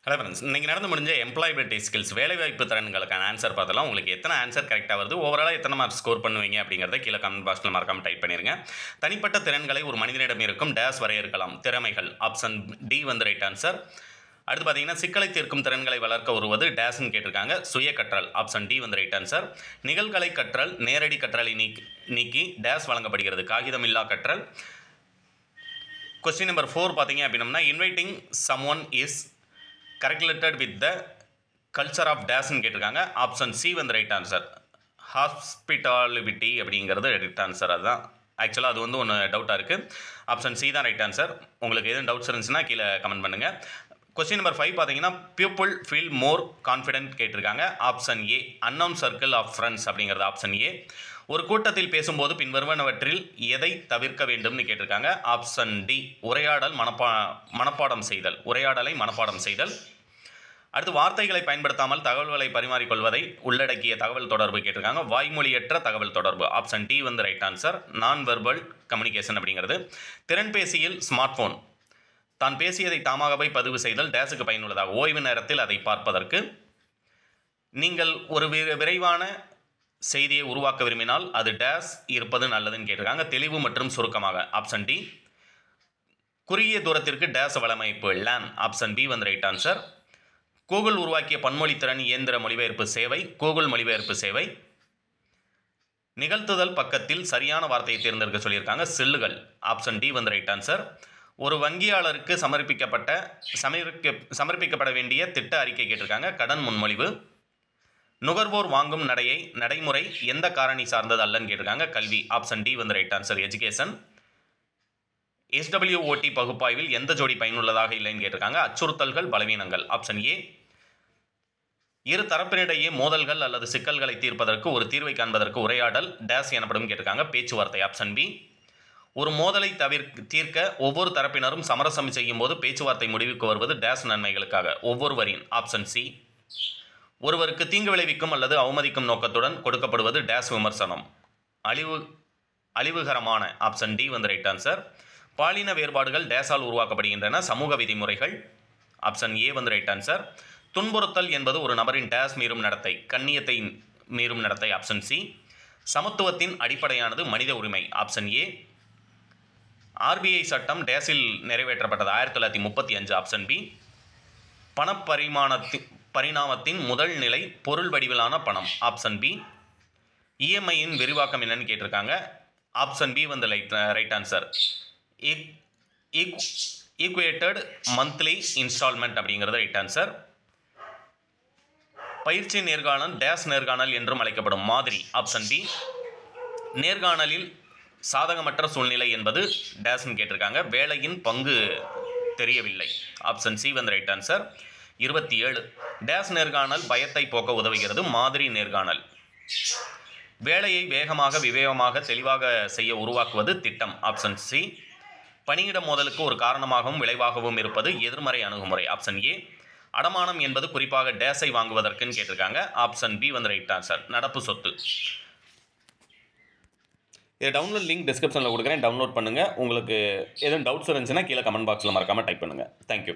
Hello friends, இன்னைக்கு நடந்து முடிஞ்ச எம்ப்ளாயபிலிட்டி ஸ்கில்ஸ் வேலைவாய்ப்பு திறன்களுக்கான ஆன்சர் பார்த்தலாம். உங்களுக்கு எத்தனை ஆன்சர் கரெக்டாக வருது, ஓவராலாக எத்தனை மார்க் ஸ்கோர் பண்ணுவீங்க அப்படிங்கிறத கீழே கமெண்ட் பாக்ஸில் மறக்காம டைப் பண்ணிருங்க. தனிப்பட்ட திறன்களை ஒரு மனிதனிடம் இருக்கும் டேஸ் வரையறுக்கலாம். திறமைகள் ஆப்ஷன் டி வந்து ரைட் ஆன்சர். அடுத்து பார்த்தீங்கன்னா சிக்கலை தீர்க்கும் திறன்களை வளர்க்க உருவது டேஸ்ன்னு கேட்டிருக்காங்க. சுய கற்றல் ஆப்ஷன் டி வந்து ரைட் ஆன்சர். நிகழ்கலை கற்றல் நேரடி கற்றலை நீக்கி டேஸ் வழங்கப்படுகிறது. காகிதமில்லா கற்றல். கொஸ்டின் நம்பர் 4 பார்த்தீங்க அப்படின்னம்னா inviting someone is correlated with the culture of டேஸ்ன்னு கேட்டிருக்காங்க. ஆப்ஷன் சி வந்து ரைட் ஆன்சர். ஹாஸ்பிட்டாலிட்டி அப்படிங்கிறது ரைட் ஆன்சர். அதுதான் ஆக்சுவலாக அது வந்து ஒன்று டவுட்டாக இருக்குது. ஆப்ஷன் சி தான் ரைட் ஆன்சர். உங்களுக்கு எதுவும் டவுட்ஸ் இருந்துச்சுன்னா கீழே கமெண்ட் பண்ணுங்கள். கொஸ்டின் நம்பர் 5 பார்த்தீங்கன்னா பீப்புள் ஃபீல் மோர் கான்ஃபிடென்ட் கேட்டிருக்காங்க. Option A unknown circle of friends அப்படிங்கிறது ஆப்ஷன் ஏ. ஒரு கூட்டத்தில் பேசும்போது பின்வருவனவற்றில் எதை தவிர்க்க வேண்டும்னு கேட்டிருக்காங்க. ஆப்ஷன் டி உரையாடல் மனப்பாடம் செய்தல். உரையாடலை மனப்பாடம் செய்தல். அடுத்து வார்த்தைகளை பயன்படுத்தாமல் தகவல்களை பரிமாறிக்கொள்வதை உள்ளடக்கிய தகவல் தொடர்பு கேட்டிருக்காங்க. வாய்மொழியற்ற தகவல் தொடர்பு. ஆப்ஷன் டி வந்து ரைட் ஆன்சர். நான் வெர்பல் கம்யூனிகேஷன் அப்படிங்கிறது. திறன்பேசியில் ஸ்மார்ட் ஃபோன் தான் பேசியதை தாமாகவே பதிவு செய்தல் டேஸுக்கு பயனுள்ளதாக. ஓய்வு நேரத்தில் அதை பார்ப்பதற்கு. நீங்கள் ஒரு விரைவான செய்தியை உருவாக்க விரும்பினால் அது டேஸ் இருப்பது நல்லதுன்னு கேட்டிருக்காங்க. தெளிவு மற்றும் சுருக்கமாக. Option D. குறுகிய தூரத்திற்கு டேஸ் வலையமைப்பு லேன். ஆப்ஷன் பி வந்து ரைட் ஆன்சர். கூகுள் உருவாக்கிய பன்மொழி திறன் இயந்திர மொழிபெயர்ப்பு சேவை கூகுள் மொழிபெயர்ப்பு சேவை. நிகழ்த்துதல் பக்கத்தில் சரியான வார்த்தையை தேர்ந்தெடுக்க சொல்லியிருக்காங்க. செல்லுகள். ஆப்ஷன் டி வந்து ரைட் ஆன்சர். ஒரு வங்கியாளருக்கு சமர்ப்பிக்கப்பட வேண்டிய திட்ட அறிக்கை கேட்டிருக்காங்க. கடன் முன்மொழிவு. நுகர்வோர் வாங்கும் நடைமுறை எந்த காரணி சார்ந்தது அல்லன்னு கேட்டிருக்காங்க. கல்வி. ஆப்ஷன் டி வந்து ரைட் ஆன்சர். எஜுகேஷன். SWOT பகுப்பாய்வில் எந்த ஜோடி பயனுள்ளதாக இல்லைன்னு கேட்டிருக்காங்க. அச்சுறுத்தல்கள் பலவீனங்கள். Option A. இரு தரப்பினிடையே மோதல்கள் அல்லது சிக்கல்களை தீர்ப்பதற்கு ஒரு தீர்வை காண்பதற்கு உரையாடல் டேஸ் எனப்படும் கேட்டிருக்காங்க. பேச்சுவார்த்தை. Option B. ஒரு மோதலை தீர்க்க ஒவ்வொரு தரப்பினரும் சமரசம் செய்யும் போது பேச்சுவார்த்தை முடிவுக்கு வருவது டேஸ் நன்மைகளுக்காக. ஒவ்வொருவரின். Option C. ஒருவருக்கு தீங்கு விளைவிக்கும் அல்லது அவமதிக்கும் நோக்கத்துடன் கொடுக்கப்படுவது டேஸ் விமர்சனம். அழிவுகரமான. ஆப்ஷன் டி வந்து ரைட் ஆன்சர். பாலின வேறுபாடுகள் டேஸால் உருவாக்கப்படுகின்றன. சமூக விதிமுறைகள். ஆப்ஷன் ஏ வந்து ரைட் ஆன்சர். துன்புறுத்தல் என்பது ஒரு நபரின் டேஸ் மீறும் நடத்தை. கண்ணியத்தை மீறும் நடத்தை. Option C. சமத்துவத்தின் அடிப்படையானது மனித உரிமை. Option A. RBI சட்டம் டேஸில் நிறைவேற்றப்பட்டது 1935. Option B. பரிணாமத்தின் முதல் நிலை பொருள் வடிவிலான பணம். Option B. EMIயின் விரிவாக்கம் என்னன்னு கேட்டிருக்காங்க. ஆப்ஷன் பி வந்து right answer. Equated monthly instalment அப்படிங்கிறது ரைட் ஆன்சர். பயிற்சி நேர்காணல் டேஸ் நேர்காணல் என்றும் அழைக்கப்படும் மாதிரி. Option B. நேர்காணலில் சாதகமற்ற சூழ்நிலை என்பது டேஸ்ன்னு கேட்டிருக்காங்க. வேலையின் பங்கு தெரியவில்லை. ஆப்ஷன் சி வந்து ரைட் ஆன்சர். 27 டேஸ் நேர்காணல் பயத்தை போக்க உதவுகிறது. மாதிரி நேர்காணல். வேலையை வேகமாக விவேகமாக தெளிவாக செய்ய உருவாக்குவது திட்டம். Option C. பணியிட மோதலுக்கு ஒரு காரணமாகவும் விளைவாகவும் இருப்பது எதிர்மறை அணுகுமுறை. Option A. அடமானம் என்பது குறிப்பாக டேஸை வாங்குவதற்குன்னு கேட்டிருக்காங்க. ஆப்ஷன் பி வந்து ரைட் ஆன்சர். நடப்பு சொத்து. இது டவுன்லோட் லிங்க் டிஸ்கிரிப்ஷனில் கொடுக்குறேன். டவுன்லோட் பண்ணுங்கள். உங்களுக்கு எதுவும் டவுட்ஸ் இருந்துச்சுன்னா கீழே கமெண்ட் பாக்ஸில் மறக்காமல் டைப் பண்ணுங்கள். தேங்க்யூ.